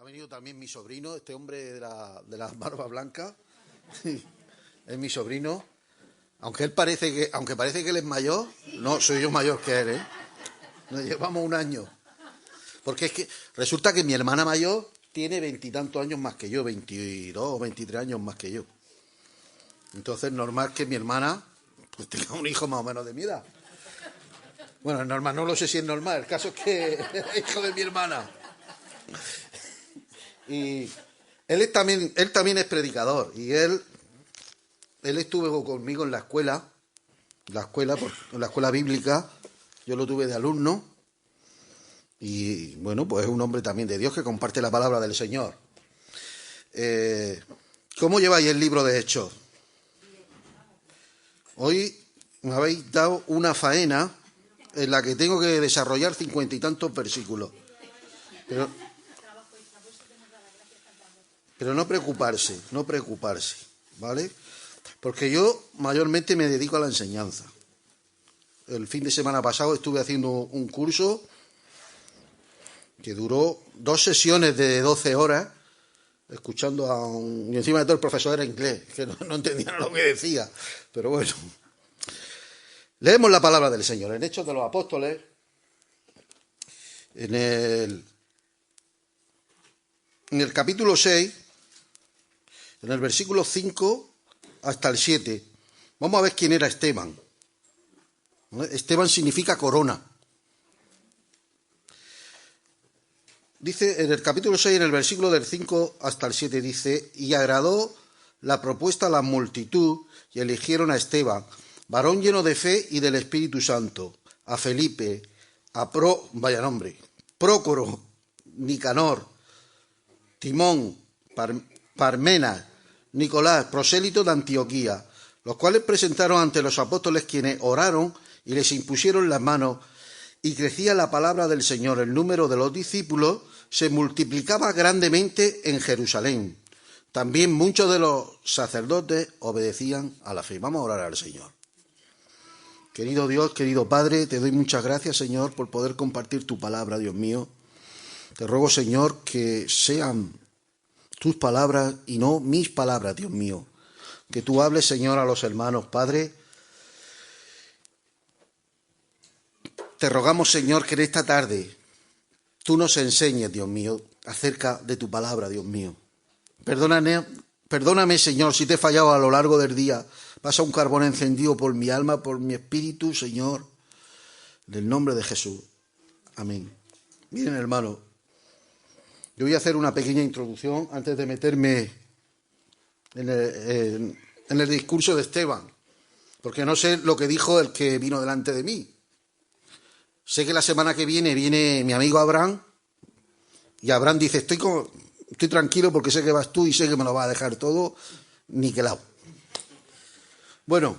Ha venido también mi sobrino, este hombre de la barba blanca. Es mi sobrino. Aunque parece que él es mayor, no, soy yo mayor que él, ¿eh? Nos llevamos un año. Porque es que resulta que mi hermana mayor tiene 20 y tantos años más que yo, 22 o 23 años más que yo. Entonces, normal que mi hermana pues tenga un hijo más o menos de mi edad. Bueno, es normal, no lo sé si es normal, el caso es que es hijo de mi hermana. Y él también es predicador, y él estuvo conmigo en la escuela bíblica, yo lo tuve de alumno, y bueno, pues es un hombre también de Dios que comparte la palabra del Señor. ¿Cómo lleváis el libro de Hechos? Hoy me habéis dado una faena en la que tengo que desarrollar 50 y tantos versículos. Pero no preocuparse, ¿vale? Porque yo mayormente me dedico a la enseñanza. El fin de semana pasado estuve haciendo un curso que duró 2 sesiones de 12 horas, escuchando y encima de todo el profesor era inglés, que no entendía lo que decía, pero bueno. Leemos la palabra del Señor en Hechos de los Apóstoles, en el capítulo 6, en el versículo 5 hasta el 7. Vamos a ver quién era Esteban. Esteban significa corona. Dice en el capítulo 6, en el versículo del 5 hasta el 7, dice: y agradó la propuesta a la multitud, y eligieron a Esteban, varón lleno de fe y del Espíritu Santo, a Felipe, Prócoro, Nicanor, Timón, Parmenas, Nicolás, prosélito de Antioquía, los cuales presentaron ante los apóstoles, quienes oraron y les impusieron las manos, y crecía la palabra del Señor. El número de los discípulos se multiplicaba grandemente en Jerusalén. También muchos de los sacerdotes obedecían a la fe. Vamos a orar al Señor. Querido Dios, querido Padre, te doy muchas gracias, Señor, por poder compartir tu palabra, Dios mío. Te ruego, Señor, que sean tus palabras y no mis palabras, Dios mío. Que tú hables, Señor, a los hermanos, Padre. Te rogamos, Señor, que en esta tarde tú nos enseñes, Dios mío, acerca de tu palabra, Dios mío. Perdóname, Señor, si te he fallado a lo largo del día. Pasa un carbón encendido por mi alma, por mi espíritu, Señor, en el nombre de Jesús. Amén. Miren, hermano, yo voy a hacer una pequeña introducción antes de meterme en el discurso de Esteban, porque no sé lo que dijo el que vino delante de mí. Sé que la semana que viene mi amigo Abraham, y Abraham dice: estoy tranquilo porque sé que vas tú y sé que me lo vas a dejar todo niquelado. Bueno,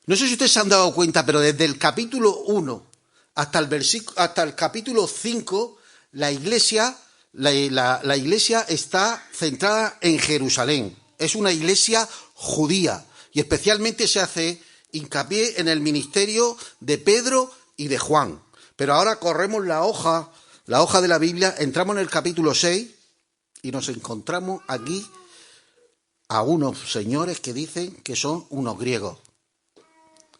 no sé si ustedes se han dado cuenta, pero desde el capítulo 1 hasta el capítulo 5, la iglesia está centrada en Jerusalén. Es una iglesia judía, y especialmente se hace hincapié en el ministerio de Pedro y de Juan. Pero ahora corremos la hoja de la Biblia, entramos en el capítulo 6 y nos encontramos aquí a unos señores que dicen que son unos griegos.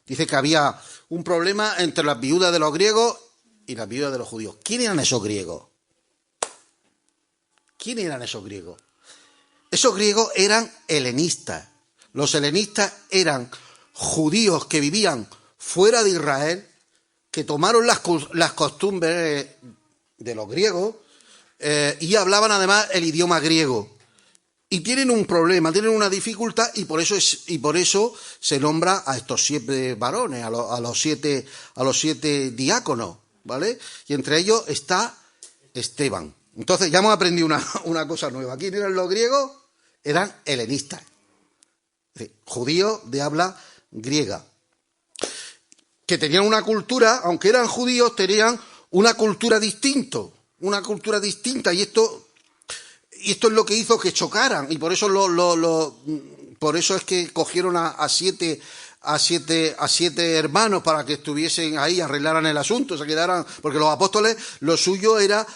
Dice que había un problema entre las viudas de los griegos y las viudas de los judíos. ¿Quién eran esos griegos? Esos griegos eran helenistas. Los helenistas eran judíos que vivían fuera de Israel, que tomaron las costumbres de los griegos y hablaban además el idioma griego. Y tienen un problema, tienen una dificultad, y por eso se nombra a estos 7 varones, a los siete diáconos, ¿vale? Y entre ellos está Esteban. Entonces ya hemos aprendido una cosa nueva. ¿Quién eran los griegos? Eran helenistas, es decir, judíos de habla griega, que tenían una cultura, aunque eran judíos, tenían una cultura distinta, y esto es lo que hizo que chocaran, y por eso por eso es que cogieron a siete hermanos para que estuviesen ahí, arreglaran el asunto, se quedaran, porque los apóstoles lo suyo era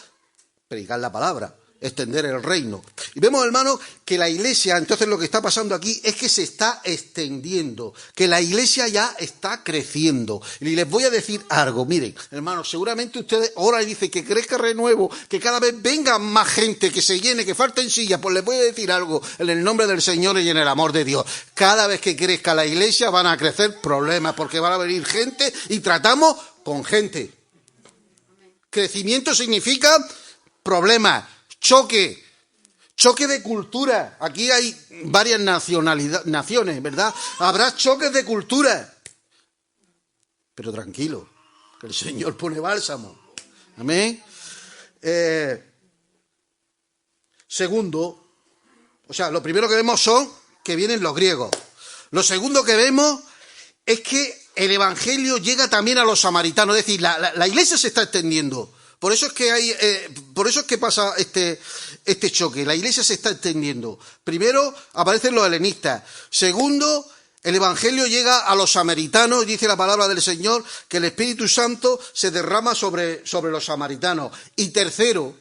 predicar la palabra. extender el reino. Y vemos, hermanos, que la iglesia, entonces lo que está pasando aquí es que se está extendiendo, que la iglesia ya está creciendo. Y les voy a decir algo, miren, hermanos, seguramente ustedes ahora dicen que crezca Renuevo, que cada vez venga más gente, que se llene, que falten sillas. Pues les voy a decir algo en el nombre del Señor y en el amor de Dios. Cada vez que crezca la iglesia van a crecer problemas, porque van a venir gente y tratamos con gente. Crecimiento significa problemas, choque de cultura. Aquí hay varias naciones, ¿verdad? Habrá choques de cultura. Pero tranquilo, que el Señor pone bálsamo. Amén. Segundo, lo primero que vemos son que vienen los griegos. Lo segundo que vemos es que el evangelio llega también a los samaritanos, es decir, la iglesia se está extendiendo. Por eso es que pasa este choque. La iglesia se está extendiendo. Primero aparecen los helenistas. Segundo, el evangelio llega a los samaritanos, y dice la palabra del Señor que el Espíritu Santo se derrama sobre los samaritanos. Y tercero,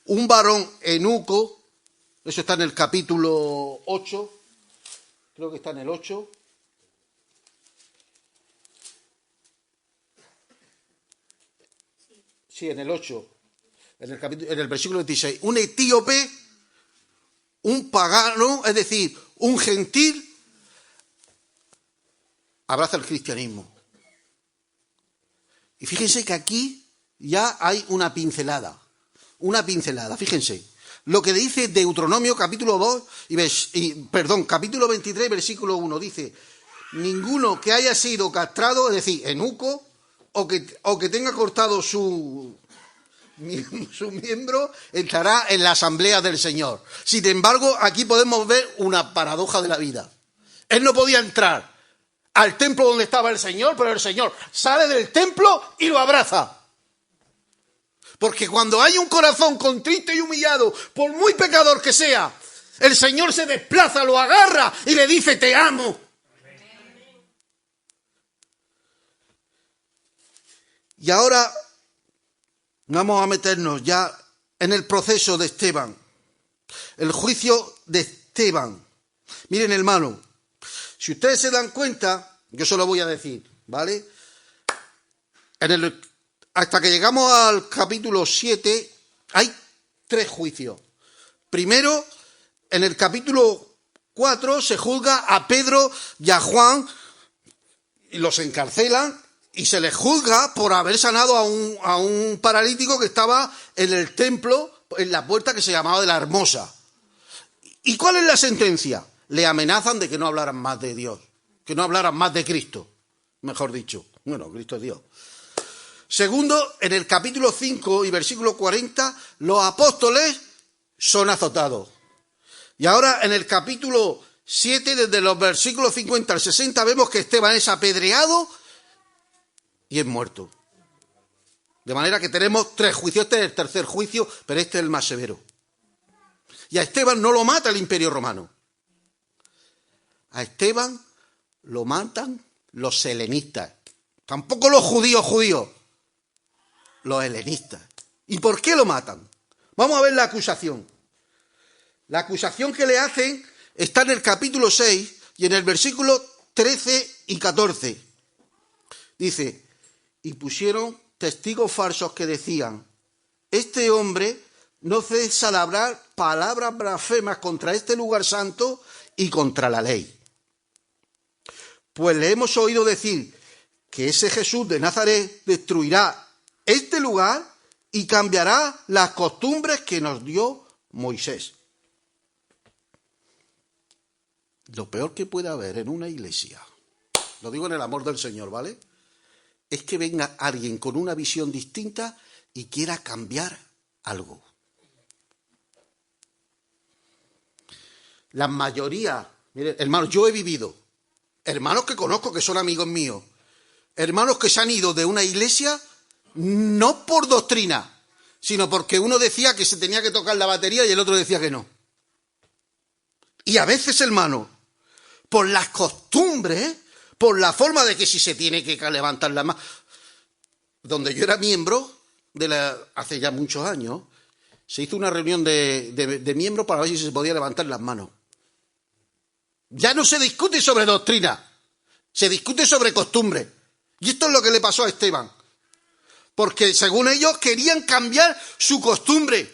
un varón eunuco, eso está en el capítulo 8, creo que está en el 8. Sí, en el 8, en el versículo 26. Un etíope, un pagano, es decir, un gentil, abraza el cristianismo. Y fíjense que aquí ya hay una pincelada, fíjense. Lo que dice Deuteronomio capítulo 2, capítulo 23, versículo 1, dice: ninguno que haya sido castrado, es decir, eunuco, o que tenga cortado su miembro, entrará en la asamblea del Señor. Sin embargo, aquí podemos ver una paradoja de la vida. Él no podía entrar al templo donde estaba el Señor, pero el Señor sale del templo y lo abraza. Porque cuando hay un corazón contrito y humillado, por muy pecador que sea, el Señor se desplaza, lo agarra y le dice: te amo. Y ahora vamos a meternos ya en el proceso de Esteban, el juicio de Esteban. Miren, hermano, si ustedes se dan cuenta, yo se lo voy a decir, ¿vale? Hasta que llegamos al capítulo 7, hay 3 juicios. Primero, en el capítulo 4 se juzga a Pedro y a Juan y los encarcelan. Y se les juzga por haber sanado a un paralítico que estaba en el templo, en la puerta que se llamaba de la Hermosa. ¿Y cuál es la sentencia? Le amenazan de que no hablaran más de Dios, que no hablaran más de Cristo, mejor dicho. Bueno, Cristo es Dios. Segundo, en el capítulo 5 y versículo 40, los apóstoles son azotados. Y ahora en el capítulo 7, desde los versículos 50 al 60, vemos que Esteban es apedreado y es muerto. De manera que tenemos 3 juicios. Este es el tercer juicio, pero este es el más severo. Y a Esteban no lo mata el Imperio Romano. A Esteban lo matan los helenistas. Tampoco los judíos, los helenistas. ¿Y por qué lo matan? Vamos a ver la acusación. La acusación que le hacen está en el capítulo 6 y en el versículo 13 y 14. Dice: y pusieron testigos falsos que decían: este hombre no cesa de hablar palabras blasfemas contra este lugar santo y contra la ley. Pues le hemos oído decir que ese Jesús de Nazaret destruirá este lugar y cambiará las costumbres que nos dio Moisés. Lo peor que puede haber en una iglesia, lo digo en el amor del Señor, ¿vale?, es que venga alguien con una visión distinta y quiera cambiar algo. La mayoría, miren, hermanos, yo he vivido, hermanos que conozco que son amigos míos, hermanos que se han ido de una iglesia no por doctrina, sino porque uno decía que se tenía que tocar la batería y el otro decía que no. Y a veces, hermano, por las costumbres, por la forma de que si se tiene que levantar la mano. Donde yo era miembro, hace ya muchos años, se hizo una reunión de miembros para ver si se podía levantar las manos. Ya no se discute sobre doctrina, se discute sobre costumbre. Y esto es lo que le pasó a Esteban. Porque según ellos querían cambiar su costumbre,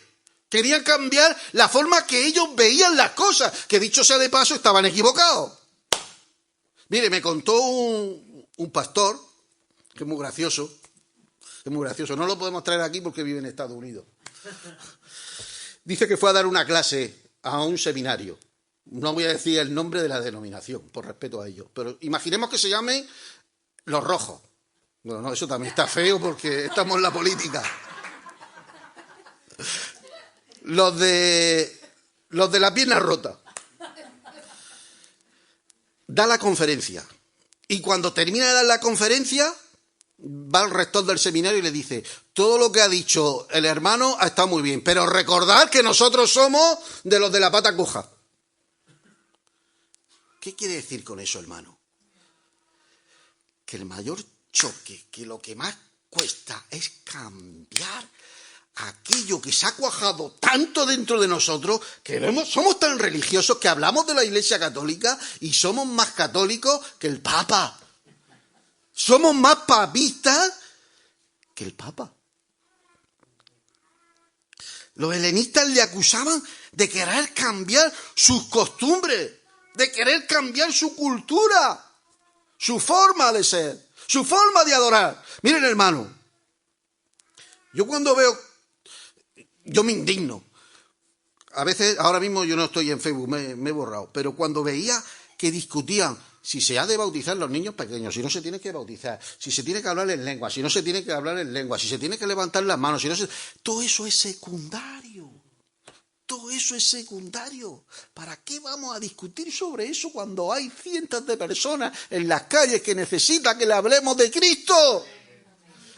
querían cambiar la forma que ellos veían las cosas, que dicho sea de paso estaban equivocados. Mire, me contó un pastor, que es muy gracioso, no lo podemos traer aquí porque vive en Estados Unidos. Dice que fue a dar una clase a un seminario. No voy a decir el nombre de la denominación, por respeto a ellos, pero imaginemos que se llame Los Rojos. Bueno, no, eso también está feo porque estamos en la política. Los de la pierna rota. Da la conferencia. Y cuando termina de dar la conferencia, va al rector del seminario y le dice: todo lo que ha dicho el hermano ha estado muy bien, pero recordad que nosotros somos de los de la pata coja. ¿Qué quiere decir con eso, hermano? Que el mayor choque, que lo que más cuesta es cambiar aquello que se ha cuajado tanto dentro de nosotros, que somos tan religiosos que hablamos de la Iglesia Católica y somos más católicos que el Papa. Somos más papistas que el Papa. Los helenistas le acusaban de querer cambiar sus costumbres, de querer cambiar su cultura, su forma de ser, su forma de adorar. Miren, hermano, yo cuando veo, yo me indigno. A veces, ahora mismo yo no estoy en Facebook, me he borrado, pero cuando veía que discutían si se ha de bautizar los niños pequeños, si no se tiene que bautizar, si se tiene que hablar en lengua, si no se tiene que hablar en lengua, si se tiene que levantar las manos, si no se... Todo eso es secundario. Todo eso es secundario. ¿Para qué vamos a discutir sobre eso cuando hay cientos de personas en las calles que necesitan que le hablemos de Cristo?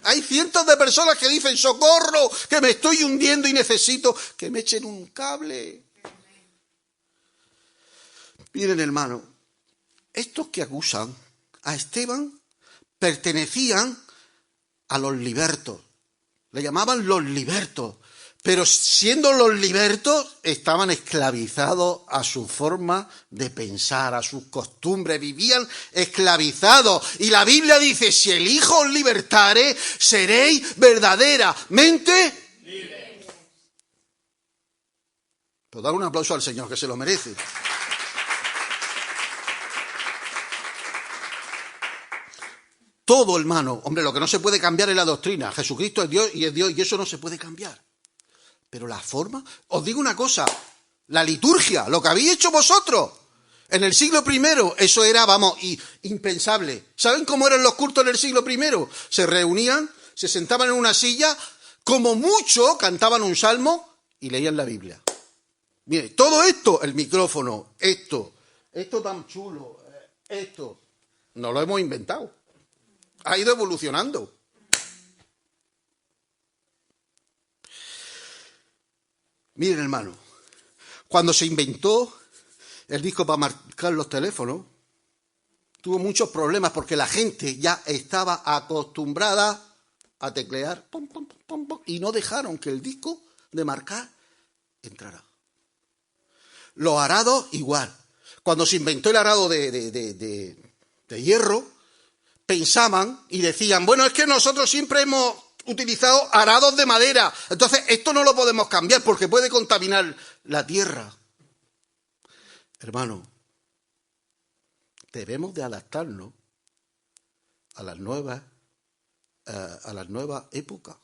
Hay cientos de personas que dicen: socorro, que me estoy hundiendo y necesito que me echen un cable. Miren, hermano, estos que acusan a Esteban pertenecían a los libertos. Le llamaban los libertos. Pero siendo los libertos, estaban esclavizados a su forma de pensar, a sus costumbres, vivían esclavizados. Y la Biblia dice: si el Hijo os libertare, seréis verdaderamente libres. Pues dar un aplauso al Señor, que se lo merece. Todo, hermano. Hombre, lo que no se puede cambiar es la doctrina. Jesucristo es Dios, y eso no se puede cambiar. Pero la forma, os digo una cosa, la liturgia, lo que habéis hecho vosotros en el siglo I, eso era, impensable. ¿Saben cómo eran los cultos en el siglo I? Se reunían, se sentaban en una silla, como mucho cantaban un salmo y leían la Biblia. Mire, todo esto, el micrófono, esto tan chulo, esto, no lo hemos inventado. Ha ido evolucionando. Miren, hermano, cuando se inventó el disco para marcar los teléfonos, tuvo muchos problemas porque la gente ya estaba acostumbrada a teclear pom, pom, pom, pom, y no dejaron que el disco de marcar entrara. Los arados igual. Cuando se inventó el arado de hierro, pensaban y decían: bueno, es que nosotros siempre hemos utilizado arados de madera, entonces esto no lo podemos cambiar porque puede contaminar la tierra. Hermano, debemos de adaptarnos a las nuevas épocas.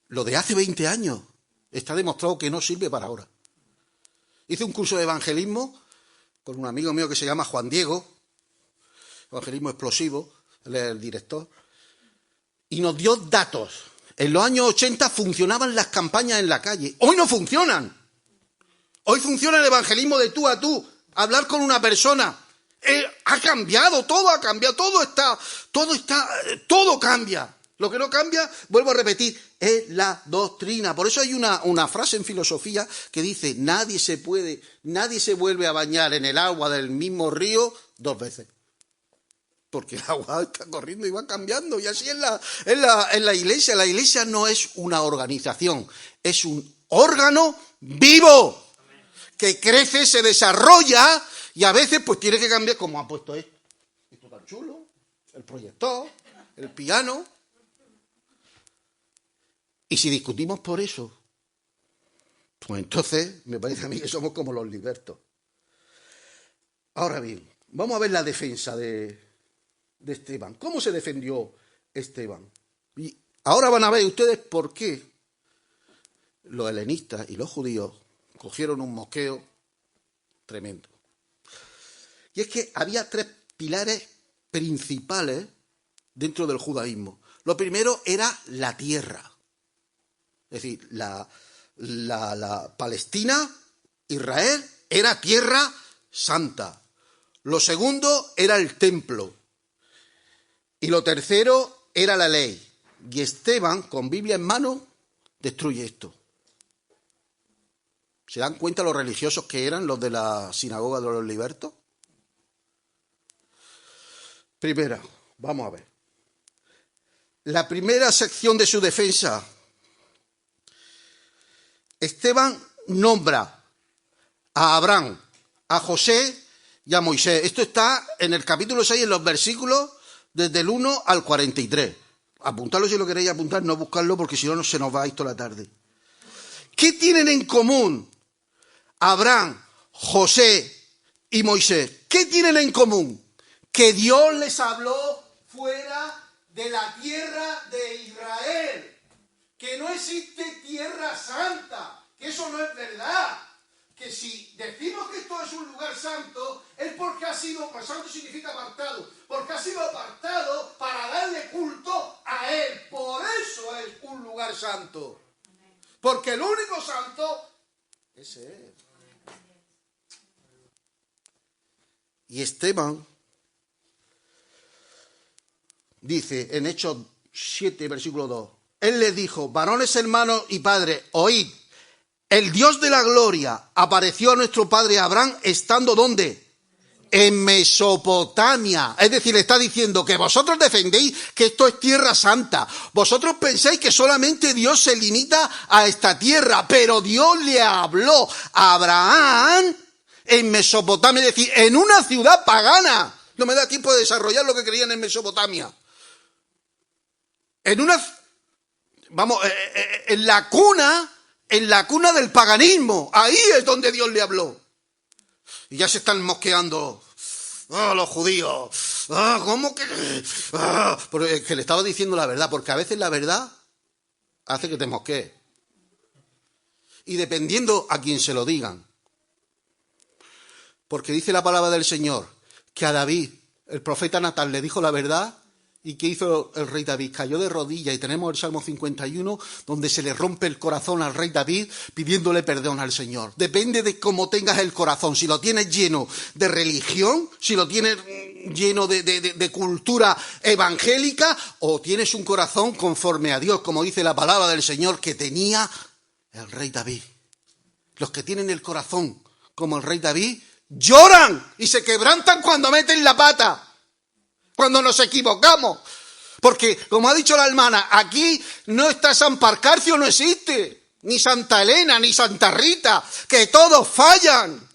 Lo de hace 20 años está demostrado que no sirve para ahora. Hice un curso de evangelismo con un amigo mío que se llama Juan Diego, evangelismo explosivo, él es el director, y nos dio datos. En los años 80 funcionaban las campañas en la calle. Hoy no funcionan. Hoy funciona el evangelismo de tú a tú. Hablar con una persona. Ha cambiado, todo ha cambiado. Todo cambia. Lo que no cambia, vuelvo a repetir, es la doctrina. Por eso hay una frase en filosofía que dice: nadie se vuelve a bañar en el agua del mismo río 2 veces. porque el agua está corriendo y va cambiando. Y así es la iglesia. La iglesia no es una organización, es un órgano vivo que crece, se desarrolla y a veces pues tiene que cambiar, como ha puesto esto. Esto tan chulo, el proyector, el piano. Y si discutimos por eso, pues entonces me parece a mí que somos como los libertos. Ahora bien, vamos a ver la defensa de Esteban. ¿Cómo se defendió Esteban? Y ahora van a ver ustedes por qué los helenistas y los judíos cogieron un mosqueo tremendo. Y es que había tres pilares principales dentro del judaísmo. Lo primero era la tierra. Es decir, la Palestina, Israel, era tierra santa. Lo segundo era el templo. Y lo tercero era la ley. Y Esteban, con Biblia en mano, destruye esto. ¿Se dan cuenta los religiosos que eran los de la sinagoga de los libertos? Primera, vamos a ver. La primera sección de su defensa. Esteban nombra a Abraham, a José y a Moisés. Esto está en el capítulo 6, en los versículos desde el 1 al 43. Apuntadlo si lo queréis apuntar, no buscarlo porque si no se nos va a ir toda la tarde. ¿Qué tienen en común Abraham, José y Moisés? ¿Qué tienen en común? Que Dios les habló fuera de la tierra de Israel. Que no existe tierra santa, que eso no es verdad. Que si decimos que esto es un lugar santo, es porque ha sido, pues santo significa apartado, porque ha sido apartado para darle culto a Él. Por eso es un lugar santo. Porque el único santo es Él. Y Esteban dice en Hechos 7, versículo 2, Él les dijo, varones hermanos y padres, oíd, el Dios de la gloria apareció a nuestro padre Abraham estando ¿dónde? En Mesopotamia. Es decir, le está diciendo que vosotros defendéis que esto es tierra santa. Vosotros pensáis que solamente Dios se limita a esta tierra, pero Dios le habló a Abraham en Mesopotamia, es decir, en una ciudad pagana. No me da tiempo de desarrollar lo que creían en Mesopotamia. En la cuna del paganismo. Ahí es donde Dios le habló. Y ya se están mosqueando. Los judíos. ¿Cómo que? Porque que le estaba diciendo la verdad, porque a veces la verdad hace que te mosquees. Y dependiendo a quien se lo digan. Porque dice la palabra del Señor que a David, el profeta Natán, le dijo la verdad. ¿Y qué hizo el rey David? Cayó de rodillas y tenemos el Salmo 51 donde se le rompe el corazón al rey David pidiéndole perdón al Señor. Depende de cómo tengas el corazón. Si lo tienes lleno de religión, si lo tienes lleno de cultura evangélica o tienes un corazón conforme a Dios, como dice la palabra del Señor que tenía el rey David. Los que tienen el corazón como el rey David lloran y se quebrantan cuando meten la pata. Cuando nos equivocamos. Porque, como ha dicho la hermana, aquí no está San Parcarcio, no existe. Ni Santa Elena, ni Santa Rita. Que todos fallan.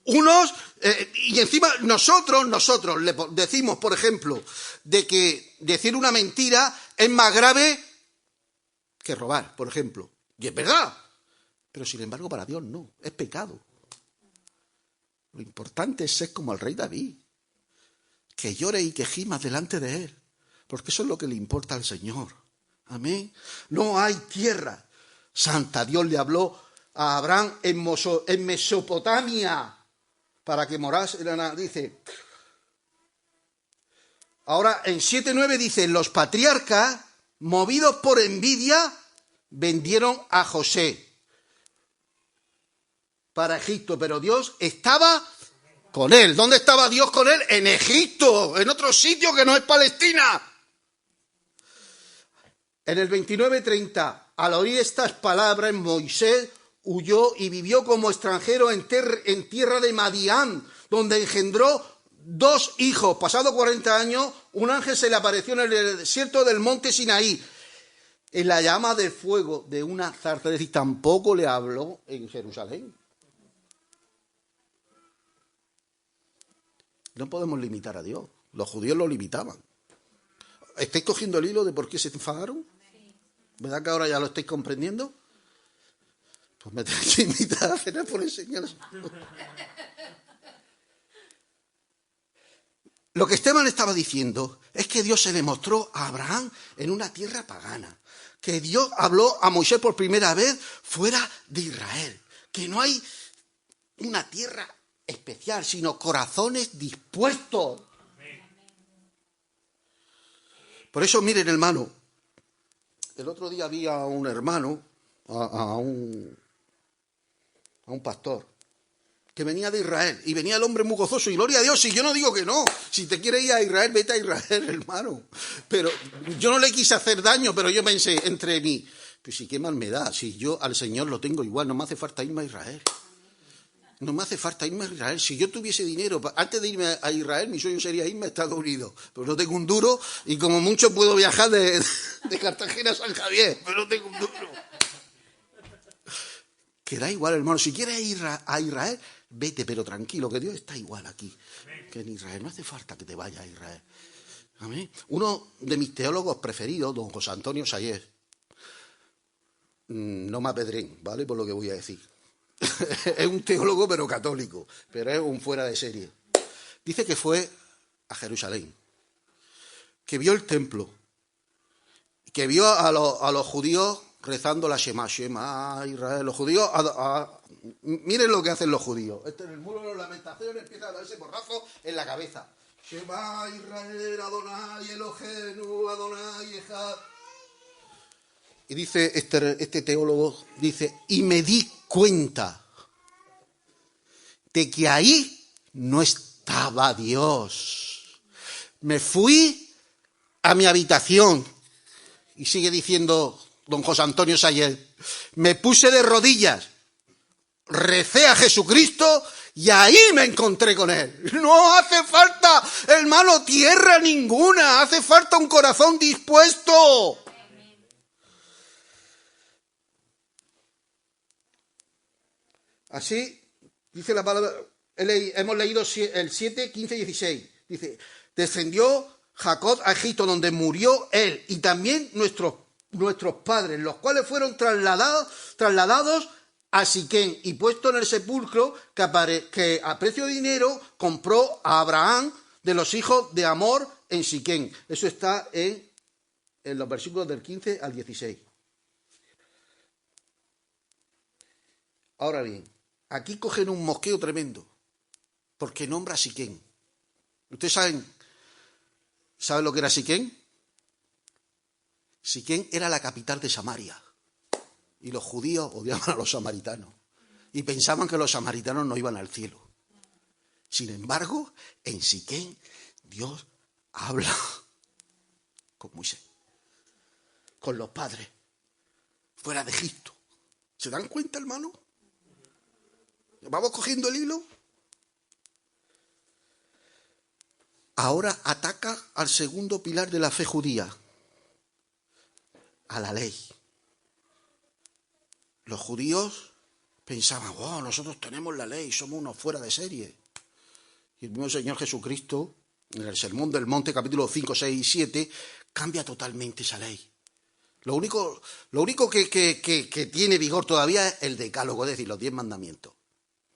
Unos, y encima nosotros le decimos, por ejemplo, de que decir una mentira es más grave que robar, por ejemplo. Y es verdad. Pero sin embargo para Dios no, es pecado. Lo importante es ser como el rey David. Que llore y que gimas delante de Él. Porque eso es lo que le importa al Señor. Amén. No hay tierra santa. Dios le habló a Abraham en Mesopotamia para que morase. Dice. Ahora en 7:9 dice, los patriarcas, movidos por envidia, vendieron a José para Egipto. Pero Dios estaba con él. ¿Dónde estaba Dios con él? En Egipto, en otro sitio que no es Palestina. En el 29:30, al oír estas palabras, Moisés huyó y vivió como extranjero en tierra de Madián, donde engendró 2 hijos. Pasados 40 años, un ángel se le apareció en el desierto del monte Sinaí, en la llama de fuego de una zarza. Es decir, tampoco le habló en Jerusalén. No podemos limitar a Dios. Los judíos lo limitaban. ¿Estáis cogiendo el hilo de por qué se enfadaron? ¿Verdad que ahora ya lo estáis comprendiendo? Pues me tenéis que invitar a cenar por enseñaros. Lo que Esteban estaba diciendo es que Dios se le mostró a Abraham en una tierra pagana. Que Dios habló a Moisés por primera vez fuera de Israel. Que no hay una tierra especial, sino corazones dispuestos. Por eso, miren, hermano, el otro día vi a un hermano, a un pastor, que venía de Israel, y venía el hombre muy gozoso, y gloria a Dios, y yo no digo que no, si te quieres ir a Israel, vete a Israel, hermano, pero yo no le quise hacer daño, pero yo pensé entre mí, pues si qué mal me da, si yo al Señor lo tengo igual, no me hace falta irme a Israel. No me hace falta irme a Israel. Si yo tuviese dinero, antes de irme a Israel, mi sueño sería irme a Estados Unidos. Pero no tengo un duro y como mucho puedo viajar de Cartagena a San Javier, pero no tengo un duro. Que da igual, hermano. Si quieres ir a Israel, vete, pero tranquilo, que Dios está igual aquí que en Israel. No hace falta que te vayas a Israel. Amén. Uno de mis teólogos preferidos, don José Antonio Sayers, no me apedreen, ¿vale? Por lo que voy a decir. Es un teólogo pero católico, pero es un fuera de serie. Dice que fue a Jerusalén, que vio el templo, que vio a los judíos rezando la Shema, Shema, Israel. Los judíos, miren lo que hacen los judíos. En el muro de las lamentaciones empieza a darse porrazo en la cabeza. Shema, Israel, Adonai, Elohenu, Adonai, Ejad. Y dice este teólogo, dice, y me di cuenta de que ahí no estaba Dios. Me fui a mi habitación, y sigue diciendo don José Antonio Sayers, me puse de rodillas, recé a Jesucristo y ahí me encontré con Él. No hace falta, hermano, tierra ninguna, hace falta un corazón dispuesto. Así dice la palabra, hemos leído el 7, 15 y 16. Dice, descendió Jacob a Egipto, donde murió él, y también nuestros padres, los cuales fueron trasladados a Siquén y puesto en el sepulcro que a precio de dinero compró a Abraham de los hijos de Amor en Siquén. Eso está en los versículos del 15 al 16. Ahora bien, aquí cogen un mosqueo tremendo, porque nombra a Siquén. ¿Ustedes saben lo que era Siquén? Siquén era la capital de Samaria. Y los judíos odiaban a los samaritanos. Y pensaban que los samaritanos no iban al cielo. Sin embargo, en Siquén, Dios habla con Moisés, con los padres, fuera de Egipto. ¿Se dan cuenta, hermano? ¿Vamos cogiendo el hilo? Ahora ataca al segundo pilar de la fe judía, a la ley. Los judíos pensaban, wow, nosotros tenemos la ley, somos unos fuera de serie. Y el mismo Señor Jesucristo, en el Sermón del Monte, capítulo 5, 6 y 7, cambia totalmente esa ley. Lo único que tiene vigor todavía es el decálogo, es decir, los 10 mandamientos.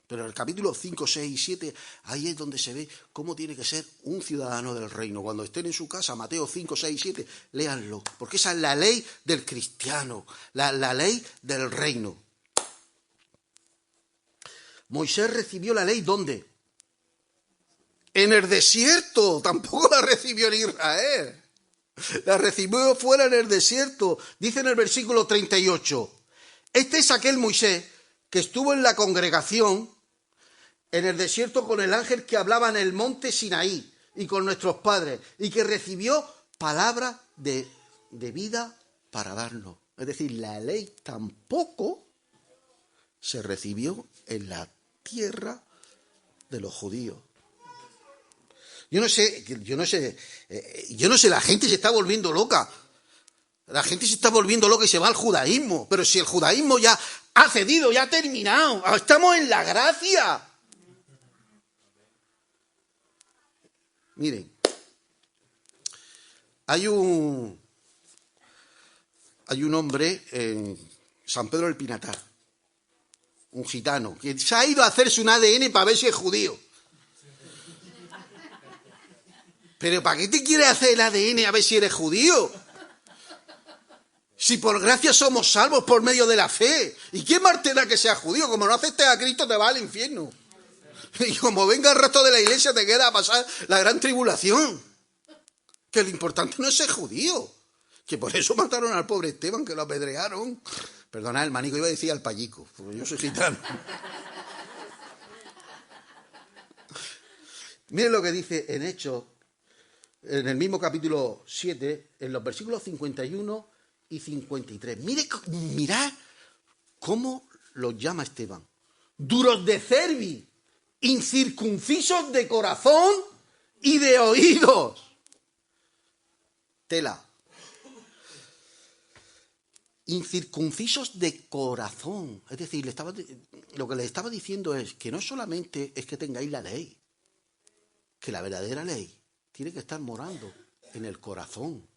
Pero en el capítulo 5, 6 y 7, ahí es donde se ve cómo tiene que ser un ciudadano del reino. Cuando estén en su casa, Mateo 5, 6 y 7, léanlo. Porque esa es la ley del cristiano, la ley del reino. Moisés recibió la ley, ¿dónde? En el desierto. Tampoco la recibió en Israel. La recibió fuera en el desierto. Dice en el versículo 38. Este es aquel Moisés que estuvo en la congregación en el desierto con el ángel que hablaba en el monte Sinaí y con nuestros padres, y que recibió palabra de vida para darnos. Es decir, la ley tampoco se recibió en la tierra de los judíos. Yo no sé, la gente se está volviendo loca. La gente se está volviendo loca y se va al judaísmo. Pero si el judaísmo ya ha cedido, ya ha terminado. Estamos en la gracia. Miren, hay un hombre en San Pedro del Pinatar, un gitano, que se ha ido a hacerse un ADN para ver si es judío. Pero ¿para qué te quieres hacer el ADN a ver si eres judío? Si por gracia somos salvos por medio de la fe. ¿Y quién más te da que seas judío? Como no aceptes a Cristo te vas al infierno. Y como venga el resto de la iglesia te queda a pasar la gran tribulación. Que lo importante no es ser judío. Que por eso mataron al pobre Esteban, que lo apedrearon. Perdonad, el manico, iba a decir al payico, porque yo soy gitano. Miren lo que dice en Hechos, en el mismo capítulo 7, en los versículos 51 y 53. Mirad cómo los llama Esteban. Duros de cerviz, incircuncisos de corazón y de oídos. Tela. Incircuncisos de corazón. Es decir, lo que le estaba diciendo es que no solamente es que tengáis la ley, que la verdadera ley tiene que estar morando en el corazón.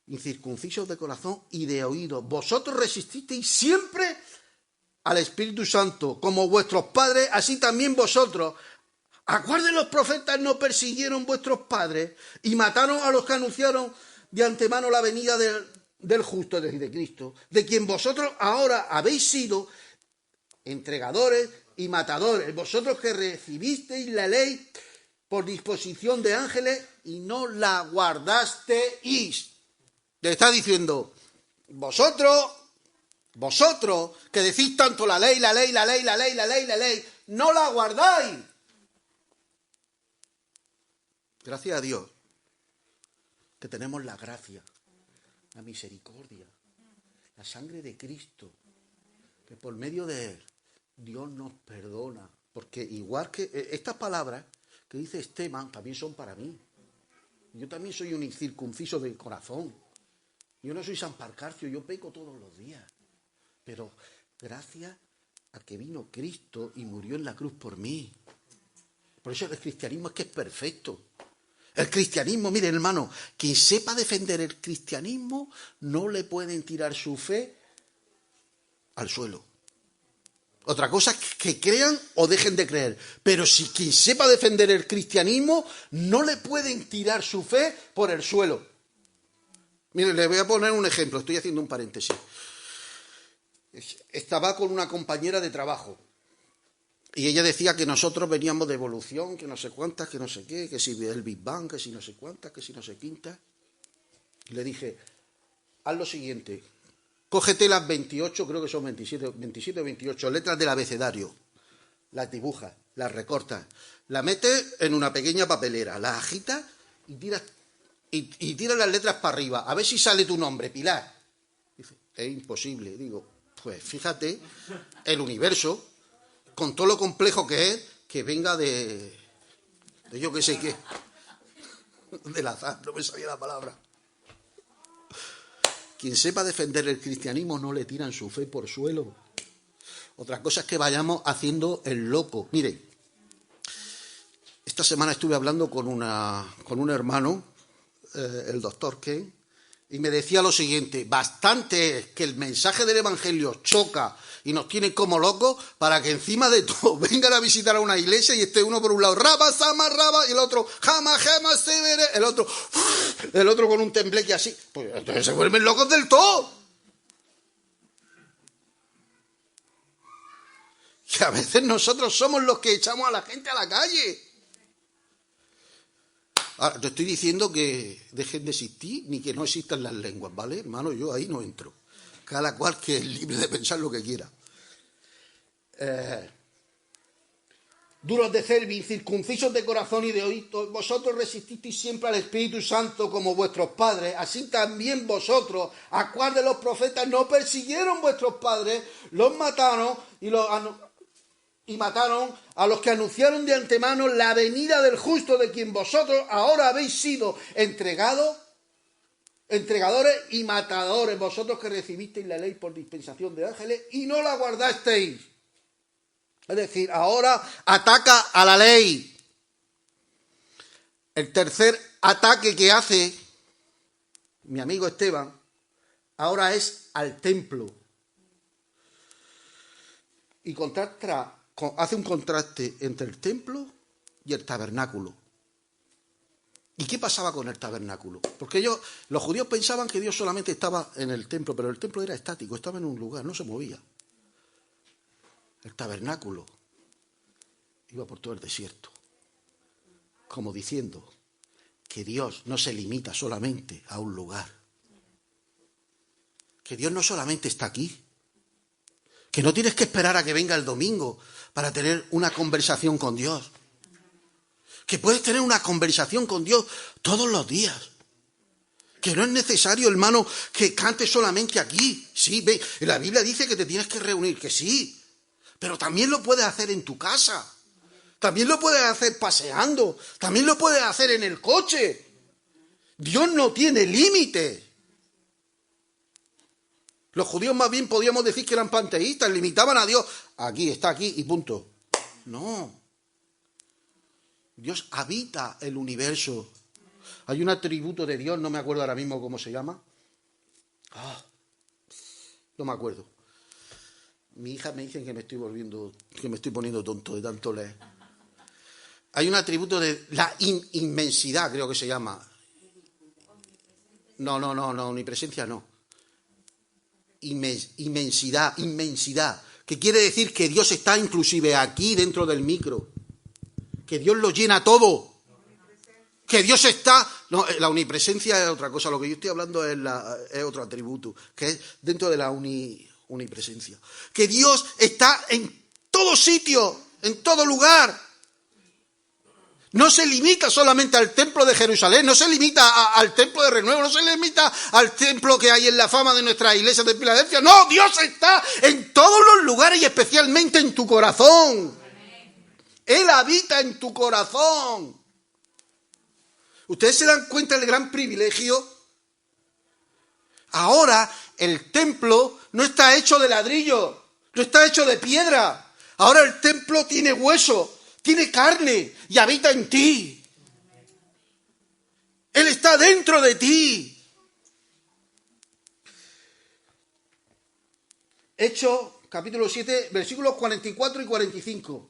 Incircuncisos de corazón y de oídos. Vosotros resististeis siempre al Espíritu Santo, como vuestros padres, así también vosotros. ¿A cuál de los profetas no persiguieron vuestros padres y mataron a los que anunciaron de antemano la venida del justo, es decir, de Cristo, de quien vosotros ahora habéis sido entregadores y matadores? Vosotros que recibisteis la ley por disposición de ángeles y no la guardasteis. Le está diciendo, vosotros que decís tanto la ley, no la guardáis. Gracias a Dios que tenemos la gracia, la misericordia, la sangre de Cristo, que por medio de él Dios nos perdona. Porque igual que estas palabras que dice Esteban también son para mí. Yo también soy un incircunciso de corazón. Yo no soy San Parcarcio, yo peco todos los días. Pero gracias a que vino Cristo y murió en la cruz por mí. Por eso el cristianismo es que es perfecto. El cristianismo, miren hermano, quien sepa defender el cristianismo no le pueden tirar su fe al suelo. Otra cosa es que crean o dejen de creer. Pero si quien sepa defender el cristianismo no le pueden tirar su fe por el suelo. Miren, les voy a poner un ejemplo, estoy haciendo un paréntesis. Estaba con una compañera de trabajo y ella decía que nosotros veníamos de evolución, que no sé cuántas, que no sé qué, que si el Big Bang, que si no sé cuántas, que si no sé quintas. Y le dije, haz lo siguiente, cógete las 28, creo que son 27 o 28 letras del abecedario, las dibujas, las recortas, las metes en una pequeña papelera, las agitas y tiras las letras para arriba, a ver si sale tu nombre, Pilar. Dice, es imposible. Digo, pues fíjate, el universo, con todo lo complejo que es, que venga de yo que sé qué, del azar, no me sabía la palabra. Quien sepa defender el cristianismo no le tiran su fe por suelo. Otra cosa es que vayamos haciendo el loco. Mire, esta semana estuve hablando con un hermano, el doctor Ken, y me decía lo siguiente: bastante es que el mensaje del evangelio choca y nos tiene como locos para que encima de todo vengan a visitar a una iglesia y esté uno por un lado raba, sama, raba, y el otro jama, jama, severe, el otro con un tembleque así. Pues entonces se vuelven locos del todo. Y a veces nosotros somos los que echamos a la gente a la calle. Ahora, te estoy diciendo que dejen de existir ni que no existan las lenguas, ¿vale, hermano? Yo ahí no entro. Cada cual que es libre de pensar lo que quiera. Duros de cerviz, circuncisos de corazón y de oídos, vosotros resististeis siempre al Espíritu Santo como vuestros padres, así también vosotros, ¿a cuál de los profetas no persiguieron vuestros padres? Los mataron y y mataron a los que anunciaron de antemano la venida del justo, de quien vosotros ahora habéis sido entregadores y matadores, vosotros que recibisteis la ley por dispensación de ángeles y no la guardasteis. Es decir, ahora ataca a la ley. El tercer ataque que hace mi amigo Esteban ahora es al templo. Y hace un contraste entre el templo y el tabernáculo. ¿Y qué pasaba con el tabernáculo? Porque los judíos pensaban que Dios solamente estaba en el templo, pero el templo era estático, estaba en un lugar, no se movía. El tabernáculo iba por todo el desierto, como diciendo que Dios no se limita solamente a un lugar, que Dios no solamente está aquí, que no tienes que esperar a que venga el domingo para tener una conversación con Dios, que puedes tener una conversación con Dios todos los días, que no es necesario, hermano, que cantes solamente aquí. Sí, ve, la Biblia dice que te tienes que reunir, que sí, pero también lo puedes hacer en tu casa, también lo puedes hacer paseando, también lo puedes hacer en el coche. Dios no tiene límites. Los judíos más bien podíamos decir que eran panteístas, limitaban a Dios. Aquí, está aquí y punto. No. Dios habita el universo. Hay un atributo de Dios, no me acuerdo ahora mismo cómo se llama. No me acuerdo. Mi hija me dice que me estoy poniendo tonto de tanto leer. Hay un atributo de la inmensidad, creo que se llama. No, omnipresencia no. Inmensidad, que quiere decir que Dios está inclusive aquí dentro del micro, que Dios lo llena todo, que Dios está... No, la omnipresencia es otra cosa, lo que yo estoy hablando es otro atributo, que es dentro de la omnipresencia, que Dios está en todo sitio, en todo lugar. No se limita solamente al templo de Jerusalén, no se limita al templo de Renuevo, no se limita al templo que hay en la fama de nuestras iglesias de Filadelfia. No, Dios está en todos los lugares y especialmente en tu corazón. Él habita en tu corazón. ¿Ustedes se dan cuenta del gran privilegio? Ahora el templo no está hecho de ladrillo, no está hecho de piedra. Ahora el templo tiene hueso, tiene carne y habita en ti. Él está dentro de ti. Hechos, capítulo 7, versículos 44 y 45.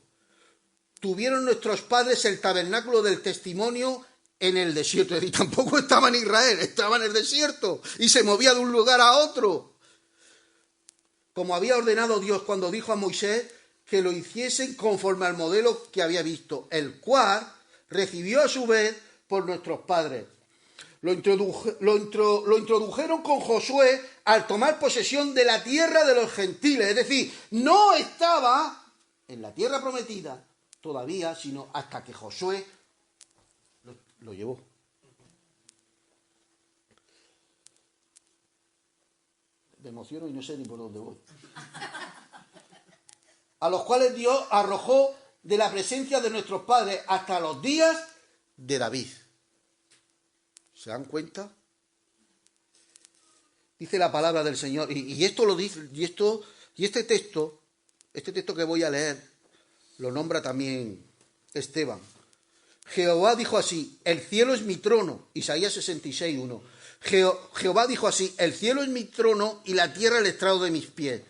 Tuvieron nuestros padres el tabernáculo del testimonio en el desierto. Es decir, tampoco estaba en Israel, estaba en el desierto y se movía de un lugar a otro. Como había ordenado Dios cuando dijo a Moisés que lo hiciesen conforme al modelo que había visto, el cual recibió a su vez por nuestros padres. Lo introdujeron con Josué al tomar posesión de la tierra de los gentiles. Es decir, no estaba en la tierra prometida todavía, sino hasta que Josué lo llevó. Me emociono y no sé ni por dónde voy. A los cuales Dios arrojó de la presencia de nuestros padres hasta los días de David. ¿Se dan cuenta? Dice la palabra del Señor, y esto lo dice, y este texto que voy a leer, lo nombra también Esteban. Jehová dijo así, el cielo es mi trono, Isaías 66:1. Jehová dijo así, el cielo es mi trono y la tierra el estrado de mis pies.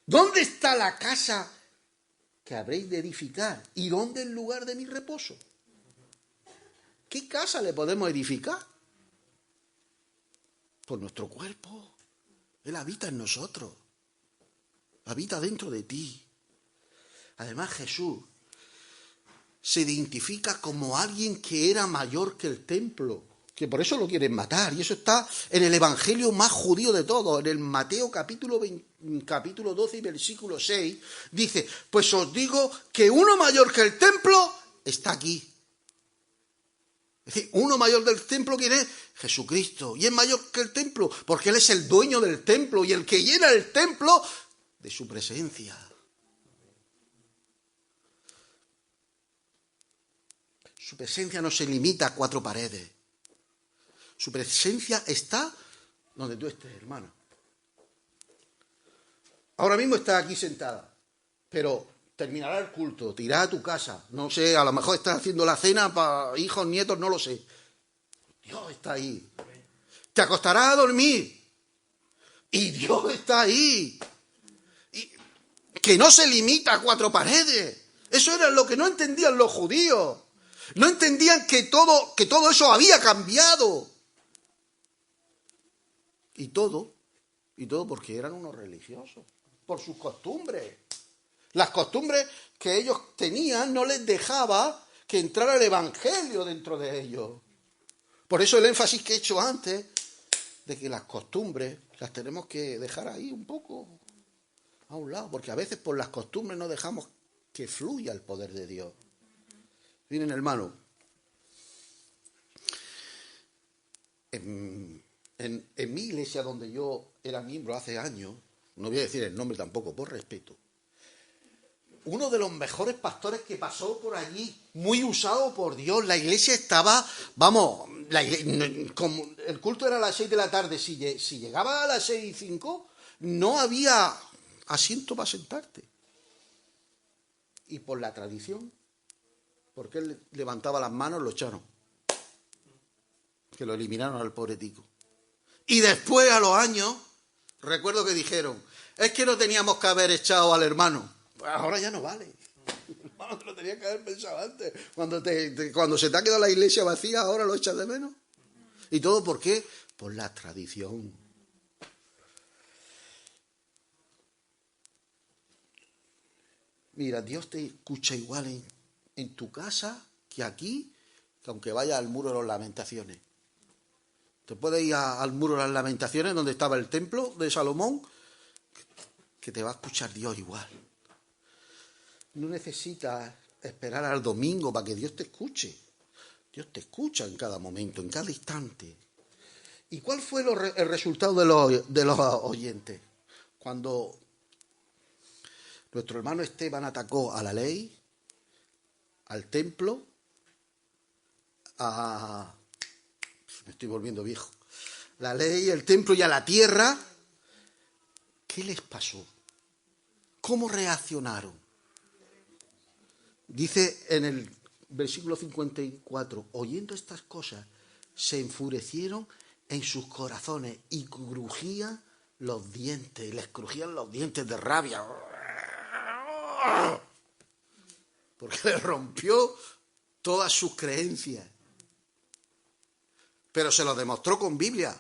¿Dónde está la casa que habréis de edificar? ¿Y dónde el lugar de mi reposo? ¿Qué casa le podemos edificar? Por nuestro cuerpo. Él habita en nosotros. Habita dentro de ti. Además, Jesús se identifica como alguien que era mayor que el templo, que por eso lo quieren matar, y eso está en el evangelio más judío de todos, en el Mateo capítulo 12 y versículo 6, dice, pues os digo que uno mayor que el templo está aquí. Es decir, uno mayor del templo, ¿quién es? Jesucristo. Y es mayor que el templo, porque Él es el dueño del templo y el que llena el templo de su presencia. Su presencia no se limita a cuatro paredes. Su presencia está donde tú estés, hermano. Ahora mismo estás aquí sentada, pero terminará el culto, te irás a tu casa. No sé, a lo mejor estás haciendo la cena para hijos, nietos, no lo sé. Dios está ahí. Te acostarás a dormir y Dios está ahí. Y que no se limita a cuatro paredes. Eso era lo que no entendían los judíos. No entendían que todo eso había cambiado. Y todo porque eran unos religiosos, por sus costumbres. Las costumbres que ellos tenían no les dejaba que entrara el evangelio dentro de ellos. Por eso el énfasis que he hecho antes, de que las costumbres las tenemos que dejar ahí un poco a un lado, porque a veces por las costumbres no dejamos que fluya el poder de Dios. Miren, hermano, en mi iglesia donde yo era miembro hace años, no voy a decir el nombre tampoco, por respeto, uno de los mejores pastores que pasó por allí, muy usado por Dios, la iglesia estaba, vamos, como el culto era a las 6 de la tarde, si llegaba a las 6:05, no había asiento para sentarte. Y por la tradición, porque él levantaba las manos, lo echaron. Que lo eliminaron al pobre tico. Y después, a los años, recuerdo que dijeron, es que no teníamos que haber echado al hermano. Pues ahora ya no vale. Hermano, te lo tenías que haber pensado antes. Cuando se te ha quedado la iglesia vacía, ahora lo echas de menos. ¿Y todo por qué? Por la tradición. Mira, Dios te escucha igual en tu casa que aquí, que aunque vayas al muro de las lamentaciones. Te puedes ir al muro de las lamentaciones, donde estaba el templo de Salomón, que te va a escuchar Dios igual. No necesitas esperar al domingo para que Dios te escuche. Dios te escucha en cada momento, en cada instante. ¿Y cuál fue el resultado de los oyentes? Cuando nuestro hermano Esteban atacó a la ley, al templo, me estoy volviendo viejo, la ley, el templo y a la tierra, ¿qué les pasó? ¿Cómo reaccionaron? Dice en el versículo 54, oyendo estas cosas, se enfurecieron en sus corazones y crujían los dientes, les crujían los dientes de rabia. Porque les rompió todas sus creencias. Pero se lo demostró con Biblia.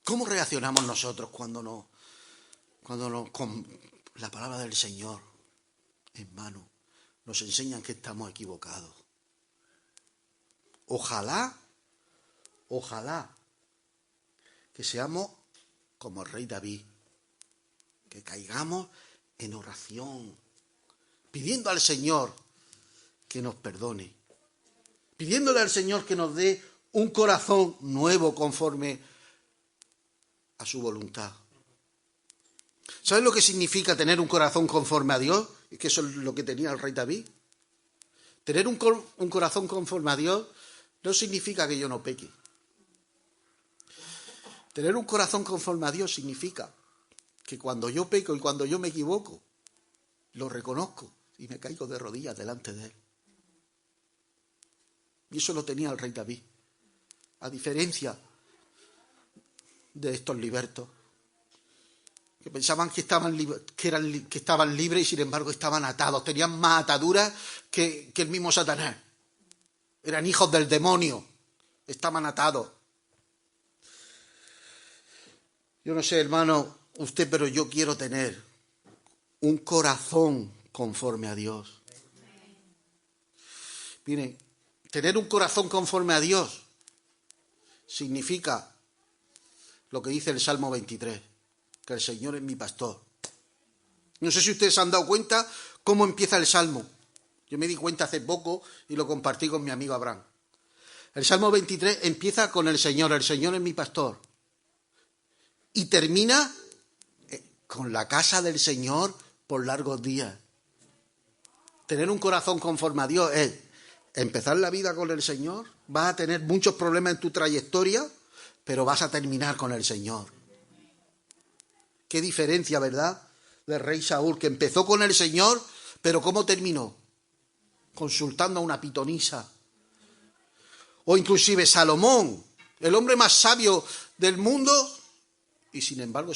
¿Cómo reaccionamos nosotros cuando con la palabra del Señor en mano nos enseñan que estamos equivocados? Ojalá que seamos como el rey David, que caigamos en oración, pidiendo al Señor que nos perdone, pidiéndole al Señor que nos dé un corazón nuevo conforme a su voluntad. ¿Sabes lo que significa tener un corazón conforme a Dios? Y que eso es lo que tenía el rey David. Tener un corazón conforme a Dios no significa que yo no peque. Tener un corazón conforme a Dios significa que cuando yo peco y cuando yo me equivoco, lo reconozco y me caigo de rodillas delante de Él. Y eso lo tenía el rey David. A diferencia de estos libertos, que pensaban que estaban libres y sin embargo estaban atados. Tenían más ataduras que el mismo Satanás. Eran hijos del demonio. Estaban atados. Yo no sé, hermano, usted, pero yo quiero tener un corazón conforme a Dios. Miren, tener un corazón conforme a Dios significa lo que dice el Salmo 23, que el Señor es mi pastor. No sé si ustedes se han dado cuenta cómo empieza el Salmo. Yo me di cuenta hace poco y lo compartí con mi amigo Abraham. El Salmo 23 empieza con el Señor es mi pastor. Y termina con la casa del Señor por largos días. Tener un corazón conforme a Dios es empezar la vida con el Señor, vas a tener muchos problemas en tu trayectoria, pero vas a terminar con el Señor. Qué diferencia, ¿verdad? Del rey Saúl, que empezó con el Señor, pero ¿cómo terminó? Consultando a una pitonisa. O inclusive Salomón, el hombre más sabio del mundo, y sin embargo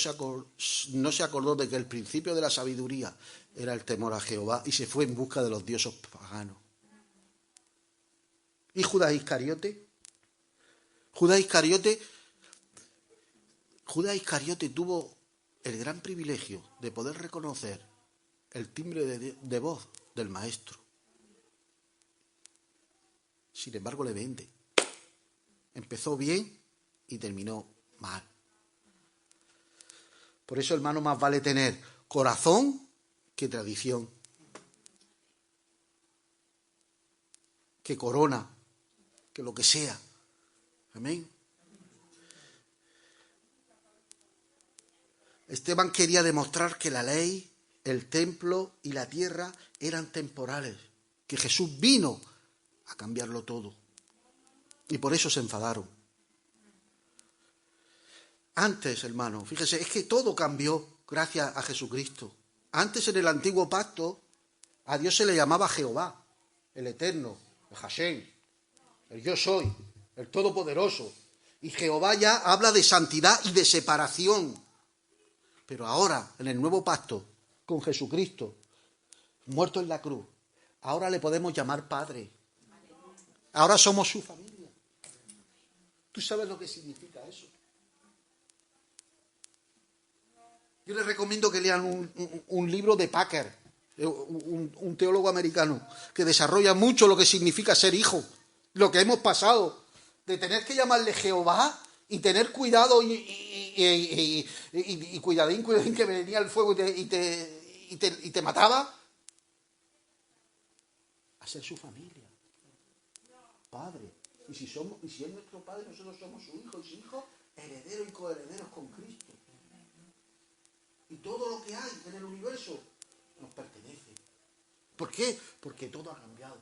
no se acordó de que el principio de la sabiduría era el temor a Jehová y se fue en busca de los dioses paganos. ¿Y Judas Iscariote? Judas Iscariote tuvo el gran privilegio de poder reconocer el timbre de voz del maestro. Sin embargo, le vende. Empezó bien y terminó mal. Por eso, hermano, más vale tener corazón que tradición, que corona, que lo que sea. Amén. Esteban quería demostrar que la ley, el templo y la tierra eran temporales, que Jesús vino a cambiarlo todo. Y por eso se enfadaron. Antes, hermano, fíjese, es que todo cambió gracias a Jesucristo. Antes, en el antiguo pacto, a Dios se le llamaba Jehová, el Eterno, el Hashem, el Yo Soy, el Todopoderoso. Y Jehová ya habla de santidad y de separación. Pero ahora, en el nuevo pacto, con Jesucristo, muerto en la cruz, ahora le podemos llamar Padre. Ahora somos su familia. ¿Tú sabes lo que significa eso? Yo les recomiendo que lean un libro de Packer, un teólogo americano, que desarrolla mucho lo que significa ser hijo, lo que hemos pasado, de tener que llamarle Jehová y tener cuidado y cuidadín que venía el fuego y te mataba, a ser su familia, Padre. Y si es nuestro Padre, nosotros somos su hijo, y su hijo, herederos y coherederos con Cristo. Y todo lo que hay en el universo nos pertenece. ¿Por qué? Porque todo ha cambiado.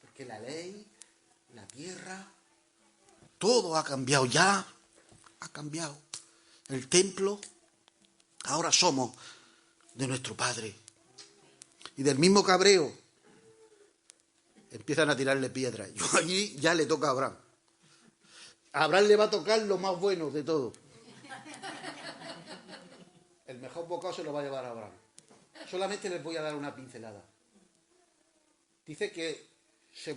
Porque la ley, la tierra, todo ha cambiado. Ya ha cambiado. El templo, ahora somos de nuestro Padre. Y del mismo cabreo empiezan a tirarle piedras. Yo allí ya le toca a Abraham. A Abraham le va a tocar lo más bueno de todo. El mejor bocado se lo va a llevar a Abraham. Solamente les voy a dar una pincelada. Dice que se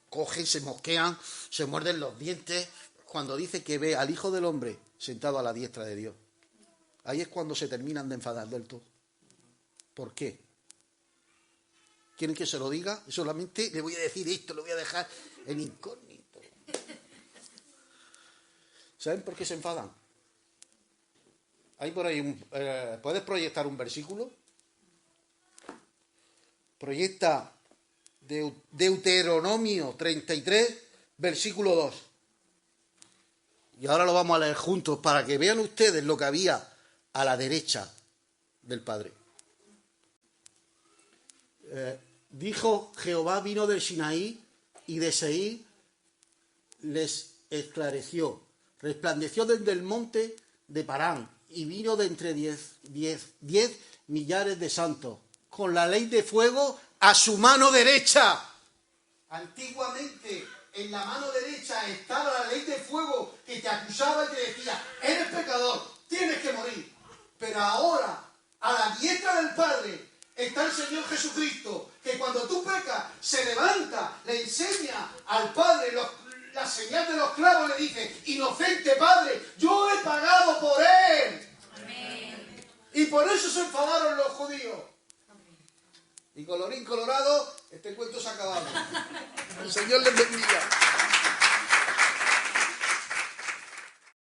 cogen, se mosquean, se muerden los dientes cuando dice que ve al Hijo del Hombre sentado a la diestra de Dios. Ahí es cuando se terminan de enfadar del todo. ¿Por qué? ¿Quieren que se lo diga? Solamente le voy a decir esto, lo voy a dejar en incógnito. ¿Saben por qué se enfadan? Hay por ahí ¿puedes proyectar un versículo? Proyecta Deuteronomio 33, versículo 2. Y ahora lo vamos a leer juntos para que vean ustedes lo que había a la derecha del Padre. Dijo Jehová, vino del Sinaí y de Seir les esclareció. Resplandeció desde el monte de Parán y vino de entre 10 millares de santos, con la ley de fuego a su mano derecha. Antiguamente, en la mano derecha estaba la ley de fuego que te acusaba y te decía, eres pecador, tienes que morir. Pero ahora, a la diestra del Padre, está el Señor Jesucristo, que cuando tú pecas, se levanta, le enseña al Padre la señal de los clavos, le dice, inocente Padre, yo he pagado por él. Amén. Y por eso se enfadaron los judíos. Amén. Y colorín colorado, este cuento se ha acabado. El Señor les bendiga.